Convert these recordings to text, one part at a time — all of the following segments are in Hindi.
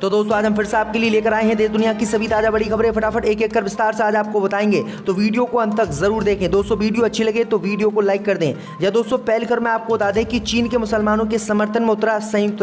तो दोस्तों आज हम फिर से आपके लिए लेकर आए हैं देश दुनिया की सभी ताजा बड़ी खबरें। फटाफट एक एक कर विस्तार से आज आपको बताएंगे, तो वीडियो को अंत तक जरूर देखें। दोस्तों वीडियो अच्छी लगे तो वीडियो को लाइक कर दें। या दोस्तों पहले कर मैं आपको बता दें कि चीन के मुसलमानों के समर्थन में उतरा संयुक्त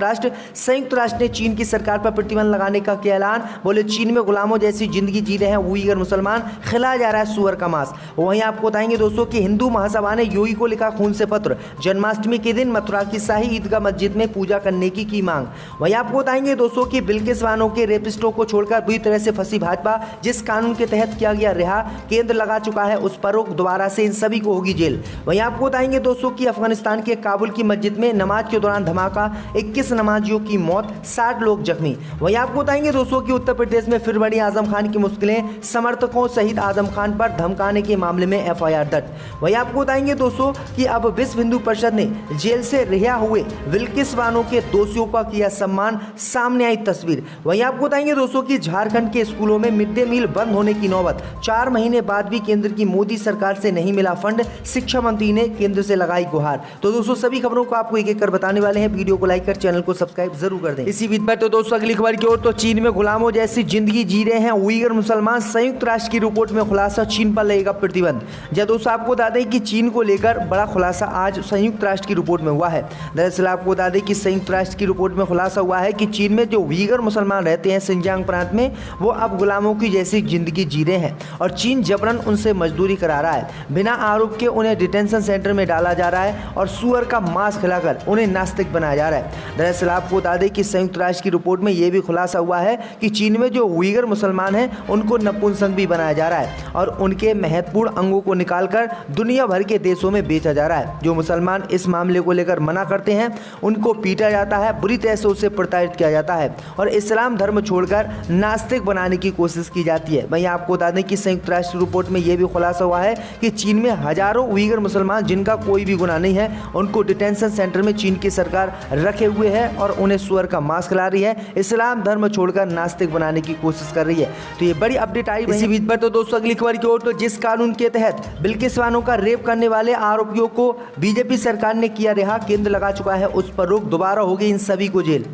राष्ट्र ने चीन की सरकार पर प्रतिबंध लगाने का किया ऐलान। बोले चीन में गुलामों जैसी जिंदगी जी रहे हैं उइगर मुसलमान, खिलाया जा रहा है सुअर का मांस। वहीं आपको बताएंगे दोस्तों कि हिंदू महासभा ने योगी को लिखा खून से पत्र, जन्माष्टमी के दिन मथुरा की शाही ईदगाह मस्जिद में पूजा करने की मांग। वहीं आपको बताएंगे दोस्तों कि बिल्किस बानो के रेपिस्टों को छोड़कर बुरी तरह से फंसी भाजपा, जिस कानून के तहत किया गया रिहा, केंद्र लगा चुका है उस पर रोक, दोबारा से इन सभी को होगी जेल। वहीं आपको बताएंगे दोस्तों कि अफगानिस्तान के काबुल की मस्जिद में नमाज के दौरान धमाका, 21 नमाजियों की मौत, 60 लोग जख्मी। वहीं आपको बताएंगे दोस्तों कि उत्तर प्रदेश में फिर बढ़ी आजम खान की मुश्किलें, समर्थकों सहित आजम खान पर धमकाने के मामले में एफआईआर दर्ज। वहीं आपको बताएंगे दोस्तों कि अब विश्व हिंदू परिषद ने जेल से रिहा हुए बिल्किस बानो के दोषियों का किया सम्मान, सामने आई तस्वीर। वहीं आपको बताएंगे दोस्तों कि झारखंड के स्कूलों में मिड डे मील बंद होने की नौबत, 4 महीने बाद भी केंद्र की मोदी सरकार से नहीं मिला फंड, शिक्षा मंत्री ने केंद्र से लगाई गुहार। तो दोस्तों सभी खबरों को आपको एक एक कर बताने वाले हैं, वीडियो को लाइक कर चैनल को सब्सक्राइब जरूर कर दें। इसी बीच पर तो दोस्तों अगली खबर की ओर, तो चीन में गुलामों जैसी जिंदगी जी रहे हैं उइगर मुसलमान, संयुक्त राष्ट्र की रिपोर्ट में खुलासा, चीन पर लगेगा प्रतिबंध। जब दोस्तों आपको बता दें कि चीन को लेकर बड़ा खुलासा आज संयुक्त राष्ट्र की रिपोर्ट में हुआ है। दरअसल आपको बता दें कि संयुक्त राष्ट्र की रिपोर्ट में खुलासा हुआ है कि चीन में जो उइगर मुसलमान रहते हैं सिंजियांग प्रांत में, वो अब गुलामों की जैसी जिंदगी जी रहे हैं और चीन जबरन उनसे मजदूरी करा रहा है। बिना आरोप के उन्हें डिटेंशन सेंटर में डाला जा रहा है और सुअर का मांस खिलाकर उन्हें नास्तिक बनाया जा रहा है। दरअसल आपको बता दें कि संयुक्त राष्ट्र की रिपोर्ट में यह भी खुलासा हुआ है कि चीन में जो उइगर मुसलमान हैं उनको नपुंसक भी बनाया जा रहा है और उनके महत्वपूर्ण अंगों को निकालकर दुनिया भर के देशों में बेचा जा रहा है। जो मुसलमान इस मामले को लेकर मना करते हैं उनको पीटा जाता है, बुरी तरह से उससे प्रताड़ित किया जाता है और इस्लाम धर्म छोड़कर नास्तिक बनाने की कोशिश की जाती है। वहीं आपको बता दें कि संयुक्त राष्ट्र रिपोर्ट में यह भी खुलासा हुआ है कि चीन में हजारों उइगर मुसलमान जिनका कोई भी गुनाह नहीं है, उनको डिटेंशन सेंटर में चीन की सरकार रखे हुए है और उन्हें सुअर का मांस खिला रही है, इस्लाम धर्म छोड़कर नास्तिक बनाने की कोशिश कर रही है। तो ये बड़ी अपडेट आई इसी बीच पर। तो दोस्तों अगली खबर की ओर, तो जिस कानून के तहत बिल्किस बानो का रेप करने वाले आरोपियों को बीजेपी सरकार ने किया रिहा, केंद्र लगा चुका है उस पर रोक, दोबारा होगी इन सभी को जेल।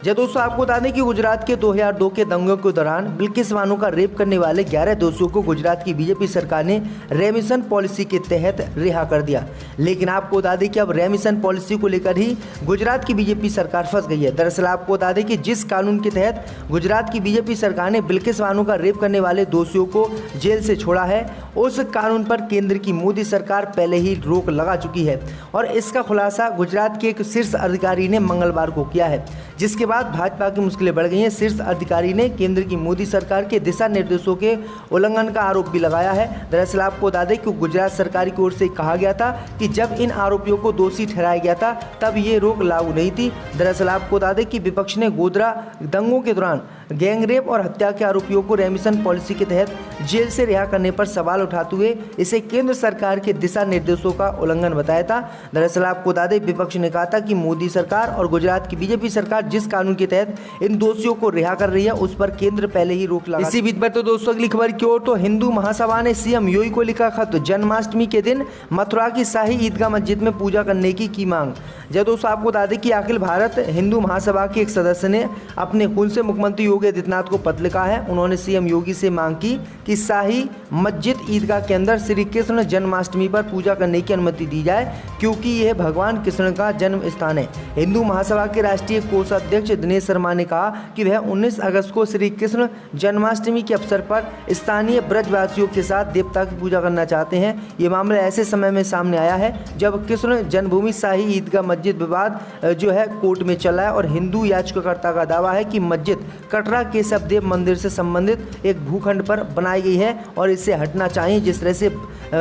जब दोस्तों आपको बता दें कि गुजरात के 2002 के दंगों के दौरान बिल्किस बानो का रेप करने वाले 11 दोषियों को गुजरात की बीजेपी सरकार ने रेमिशन पॉलिसी के तहत रिहा कर दिया। लेकिन आपको बता दें कि अब रेमिशन पॉलिसी को लेकर ही गुजरात की बीजेपी सरकार फंस गई है। दरअसल आपको बता दें कि जिस कानून के तहत गुजरात की बीजेपी सरकार ने बिल्किस बानो का रेप करने वाले दोषियों को जेल से छोड़ा है, उस कानून पर केंद्र की मोदी सरकार पहले ही रोक लगा चुकी है और इसका खुलासा गुजरात के एक शीर्ष अधिकारी ने मंगलवार को किया है, जिसके बाद भाजपा की मुश्किलें बढ़ गई हैं। शीर्ष अधिकारी ने केंद्र की मोदी सरकार के दिशा निर्देशों के उल्लंघन का आरोप भी लगाया है। दरअसल आपको बता दें कि गुजरात सरकार की ओर से कहा गया था कि जब इन आरोपियों को दोषी ठहराया गया था तब ये रोक लागू नहीं थी। दरअसल आपको बता दें कि विपक्ष ने गोधरा दंगों के दौरान गैंगरेप और हत्या के आरोपियों को रेमिशन पॉलिसी के तहत जेल से रिहा करने पर सवाल उठाते हुए इसे केंद्र सरकार के दिशा निर्देशों का उल्लंघन बताया था। दरअसल आपको बता दें विपक्ष ने कहा था कि मोदी सरकार और गुजरात की बीजेपी सरकार जिस कानून के तहत इन दोषियों को रिहा कर रही है उस पर केंद्र पहले ही रोक लगा। इसी बीच पर तो दोस्तों अगली खबर की ओर, तो हिंदू महासभा ने सीएम योगी को लिखा खत, जन्माष्टमी के दिन मथुरा की शाही ईदगाह मस्जिद में पूजा करने की मांग। जब दोस्तों आपको बता दें कि अखिल भारत हिंदू महासभा के एक सदस्य ने अपने खून से मुख्यमंत्री योगी आदित्यनाथ को पत्र लिखा है। उन्होंने सीएम योगी से मांग की कि शाही मस्जिद ईदगाह के अंदर श्री कृष्ण जन्माष्टमी पर पूजा करने की अनुमति दी जाए, क्योंकि यह भगवान कृष्ण का जन्म स्थान है। हिंदू महासभा के राष्ट्रीय कोषाध्यक्ष दिनेश शर्मा ने कहा कि वह 19 अगस्त को श्री कृष्ण जन्माष्टमी के अवसर पर स्थानीय ब्रजवासियों के साथ देवता की पूजा करना चाहते हैं। ये मामला ऐसे समय में सामने आया है जब कृष्ण जन्मभूमि शाही ईदगाह मस्जिद विवाद जो है कोर्ट में चला है और हिंदू याचिकाकर्ता का दावा है कि मस्जिद कटरा केशव देव मंदिर से संबंधित एक भूखंड पर बनाई गई है और इससे हटना चाहिए, जिस तरह से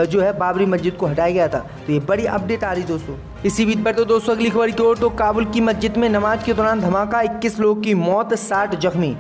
जो है बाबरी मस्जिद को हटाया गया था। तो ये बड़ी अपडेट आ रही दोस्तों। इसी बीच पर तो दोस्तों अगली खबर की ओर, तो काबुल की मस्जिद में नमाज के दौरान धमाका, 21 लोगों की मौत, 60 जख्मी।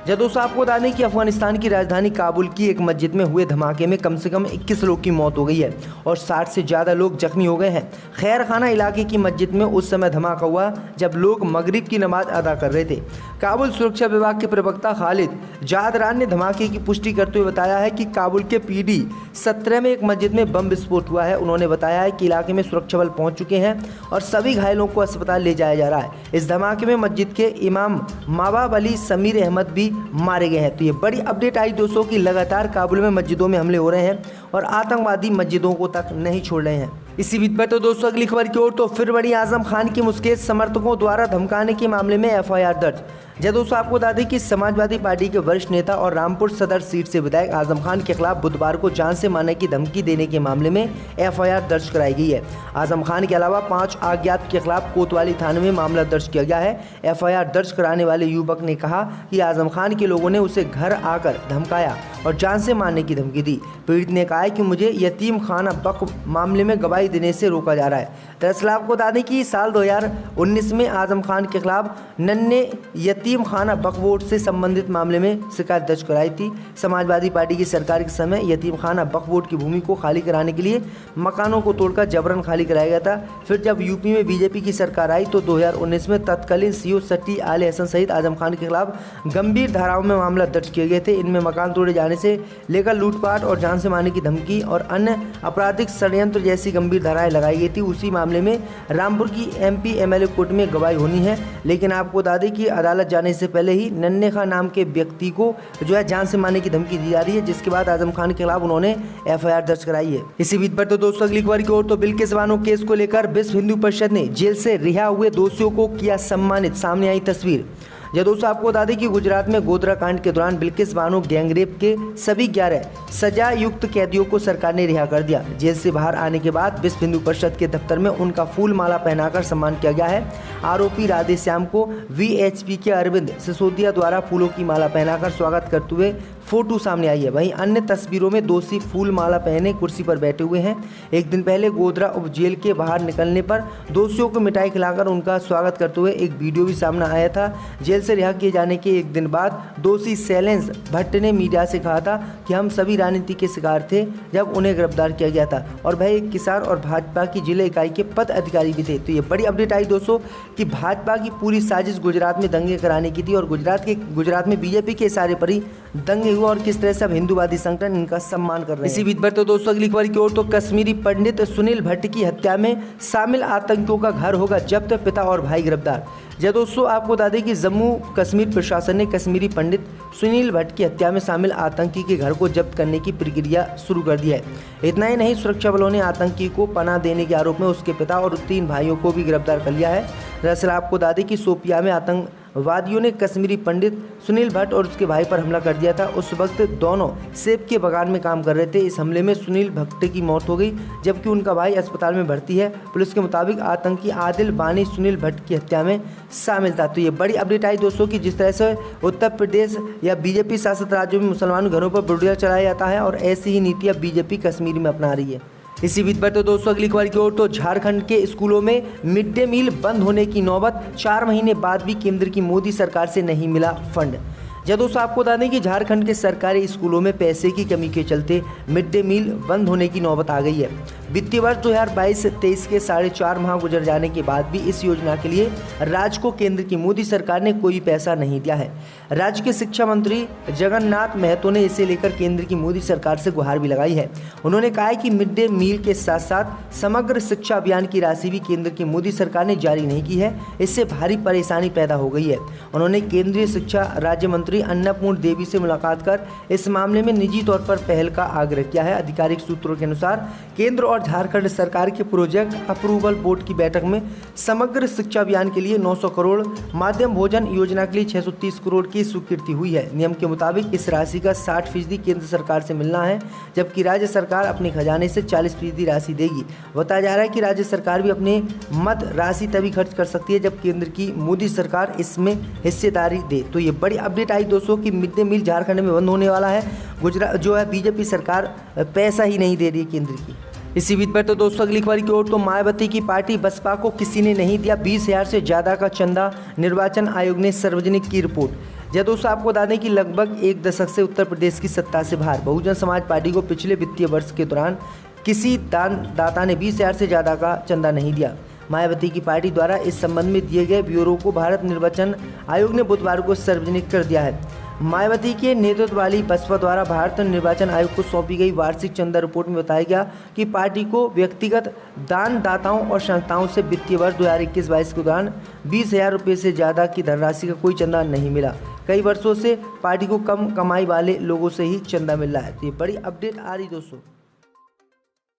जब दोस्तों आपको बता दें कि अफगानिस्तान की राजधानी काबुल की एक मस्जिद में हुए धमाके में कम से कम 21 लोग की मौत हो गई है और 60 से ज़्यादा लोग जख्मी हो गए हैं। खैर खाना इलाके की मस्जिद में उस समय धमाका हुआ जब लोग मगरिब की नमाज अदा कर रहे थे। काबुल सुरक्षा विभाग के प्रवक्ता खालिद जादरान ने धमाके की पुष्टि करते हुए बताया है कि काबुल के PD 17 में एक मस्जिद में बम विस्फोट हुआ है। उन्होंने बताया है कि इलाके में सुरक्षा बल पहुंच चुके हैं और सभी घायलों को अस्पताल ले जाया जा रहा है। इस धमाके में मस्जिद के इमाम माबाब अली समीर अहमद भी मारे गए हैं। तो ये बड़ी अपडेट आई दोस्तों कि लगातार काबुल में मस्जिदों में हमले हो रहे हैं और आतंकवादी मस्जिदों को तक नहीं छोड़ रहे हैं। इसी बीच पर तो दोस्तों अगली खबर की ओर तो फिर बड़ी आजम खान की मुस्केत समर्थकों द्वारा धमकाने के मामले में FIR दर्ज। जब दोस्तों आपको बता दें कि समाजवादी पार्टी के वरिष्ठ नेता और रामपुर सदर सीट से विधायक आजम खान के खिलाफ बुधवार को जान से मारने की धमकी देने के मामले में FIR दर्ज कराई गई है। आजम खान के अलावा 5 अज्ञात के खिलाफ कोतवाली थाने में मामला दर्ज किया गया है। FIR दर्ज कराने वाले युवक ने कहा कि आजम खान के लोगों ने उसे घर आकर धमकाया और जान से मारने की धमकी दी। पीड़ित ने कहा है कि मुझे यतीम खाना बक मामले में गवाही देने से रोका जा रहा है। दरअसल आपको बता दें कि साल 2019 में आजम खान के खिलाफ नन्हे यतीम खाना बक बोर्ड से संबंधित मामले में शिकायत दर्ज कराई थी। समाजवादी पार्टी की सरकार के समय यतीम खाना बक बोर्ड की भूमि को खाली कराने के लिए मकानों को तोड़कर जबरन खाली कराया गया था। फिर जब यूपी में बीजेपी की सरकार आई तो 2019 में तत्कालीन CO सट्टी आले हसन सहित आजम खान के खिलाफ गंभीर धाराओं में मामला दर्ज किए गए थे। इनमें मकान तोड़े जाने से लेकर लूटपाट और जान से मारने की धमकी और अन्य आपराधिक षड्यंत्र जैसी गंभीर धाराएं लगाई गई थी। उसी मामले में रामपुर की MP MLA कोर्ट में गवाही होनी है, लेकिन आपको बता दें कि अदालत जाने से पहले ही नन्हे खान नाम के व्यक्ति को जो है जान से मारने की धमकी दी जा रही है, जिसके बाद आजम खान के खिलाफ उन्होंने FIR दर्ज कराई है। इसी बीच पर तो दोस्तों अगली खबर की ओर तो बिल्किस बानो केस को लेकर विश्व हिंदू परिषद ने जेल से रिहा हुए दोषियों को किया सम्मानित। सामने आई तस्वीर। जब दोस्तों आपको बता दें कि गुजरात में गोधरा कांड के दौरान बिल्किस बानो गैंगरेप के सभी 11 सजा युक्त कैदियों को सरकार ने रिहा कर दिया। जेल से बाहर आने के बाद विश्व हिंदू परिषद के दफ्तर में उनका फूल माला पहनाकर सम्मान किया गया है। आरोपी राधे श्याम को VHP के अरविंद सिसोदिया द्वारा फूलों की माला पहनाकर स्वागत करते हुए फोटो सामने आई है। वहीं अन्य तस्वीरों में दोषी फूल माला पहने कुर्सी पर बैठे हुए हैं। एक दिन पहले गोधरा उप जेल के बाहर निकलने पर दोषियों को मिठाई खिलाकर उनका स्वागत करते हुए एक वीडियो भी सामने आया था। जेल से रिहा किए जाने के एक दिन बाद दोषी शैलेंद्र भट्ट ने मीडिया से कहा था कि हम सभी राजनीति के शिकार थे जब उन्हें गिरफ्तार किया गया था और वह एक किसान और भाजपा की जिला इकाई के पद अधिकारी भी थे। तो ये बड़ी अपडेट आई दोस्तों कि भाजपा की पूरी साजिश गुजरात में दंगे कराने की थी और गुजरात में बीजेपी के इशारे पर ही दंगे हुआ और किस तरह से अब हिंदूवादी संगठन इनका सम्मान कर रहे हैं। इसी बीच पर तो दोस्तों अगली खबर की ओर तो कश्मीरी पंडित सुनील भट्ट की हत्या में शामिल आतंकियों का घर होगा जब्त, पिता और भाई गिरफ्तार। जब दोस्तों आपको बता दें कि जम्मू कश्मीर प्रशासन ने कश्मीरी पंडित सुनील भट्ट की हत्या में शामिल आतंकी के घर को जब्त करने की प्रक्रिया शुरू कर दी है। इतना ही नहीं, सुरक्षा बलों ने आतंकी को पनाह देने के आरोप में उसके पिता और 3 भाइयों को भी गिरफ्तार कर लिया है। दरअसल आपको बता दें कि शोपिया में आतंकवादियों ने कश्मीरी पंडित सुनील भट्ट और उसके भाई पर हमला कर दिया था। उस वक्त दोनों सेब के बागान में काम कर रहे थे। इस हमले में सुनील भट्ट की मौत हो गई जबकि उनका भाई अस्पताल में भर्ती है। पुलिस के मुताबिक आतंकी आदिल बानी सुनील भट्ट की हत्या में शामिल था। तो ये बड़ी अपडेट आई दोस्तों कि जिस तरह से उत्तर प्रदेश या बीजेपी शासित राज्यों में मुसलमान घरों पर बुलडोजर चलाया जाता है और ऐसी ही नीतियाँ बीजेपी कश्मीर में अपना रही है। इसी बीच पर तो दोस्तों अगली खबर की ओर तो झारखंड के स्कूलों में मिड डे मील बंद होने की नौबत, 4 महीने बाद भी केंद्र की मोदी सरकार से नहीं मिला फंड। जब दोस्तों आपको बता दें कि झारखंड के सरकारी स्कूलों में पैसे की कमी के चलते मिड डे मील बंद होने की नौबत आ गई है। वित्तीय वर्ष 2022-23 के 4.5 माह गुजर जाने के बाद भी इस योजना के लिए राज्य को केंद्र की मोदी सरकार ने कोई पैसा नहीं दिया है। राज्य के शिक्षा मंत्री जगन्नाथ महतो ने इसे लेकर केंद्र की मोदी सरकार से गुहार भी लगाई है। उन्होंने कहा है कि मिड डे मील के साथ साथ समग्र शिक्षा अभियान की राशि भी केंद्र की मोदी सरकार ने जारी नहीं की है। इससे भारी परेशानी पैदा हो गई है। उन्होंने केंद्रीय शिक्षा राज्य मंत्री अन्नपूर्ण देवी से मुलाकात कर इस मामले में निजी तौर पर पहल का आग्रह किया है। आधिकारिक सूत्रों के अनुसार केंद्र और झारखंड सरकार के प्रोजेक्ट अप्रूवल बोर्ड की बैठक में समग्र शिक्षा अभियान के लिए 900 करोड़, माध्यम भोजन योजना के लिए 630 करोड़ की स्वीकृति हुई है। नियम के मुताबिक इस राशि का 60% केंद्र सरकार से मिलना है जबकि राज्य सरकार अपने खजाने से 40% राशि देगी। बताया जा रहा है कि राज्य सरकार भी अपने मद राशि तभी खर्च कर सकती है जब केंद्र की मोदी सरकार इसमें हिस्सेदारी दे। तो ये बड़ी अपडेट आई दोस्तों कि मिड डे मील झारखंड में बंद होने वाला है। गुजरात जो है बीजेपी सरकार पैसा ही नहीं दे रही केंद्र की। इसी बीच पर तो दोस्तों अगली खबर की ओर तो मायावती की पार्टी बसपा को किसी ने नहीं दिया 20,000 से ज़्यादा का चंदा, निर्वाचन आयोग ने सार्वजनिक की रिपोर्ट। जय दोस्तों, आपको बता दें कि लगभग एक दशक से उत्तर प्रदेश की सत्ता से बाहर बहुजन समाज पार्टी को पिछले वित्तीय वर्ष के दौरान किसी दाता ने 20,000 से ज़्यादा का चंदा नहीं दिया। मायावती की पार्टी द्वारा इस संबंध में दिए गए ब्यौरे को भारत निर्वाचन आयोग ने बुधवार को सार्वजनिक कर दिया है। मायावती के नेतृत्व वाली बसपा द्वारा भारत निर्वाचन आयोग को सौंपी गई वार्षिक चंदा रिपोर्ट में बताया गया कि पार्टी को व्यक्तिगत दानदाताओं और संस्थाओं से वित्तीय वर्ष 2021-22 के दौरान 20,000 रुपये से ज़्यादा की धनराशि का कोई चंदा नहीं मिला। कई वर्षों से पार्टी को कम कमाई वाले लोगों से ही चंदा मिल रहा है। तो ये बड़ी अपडेट आ रही दोस्तों।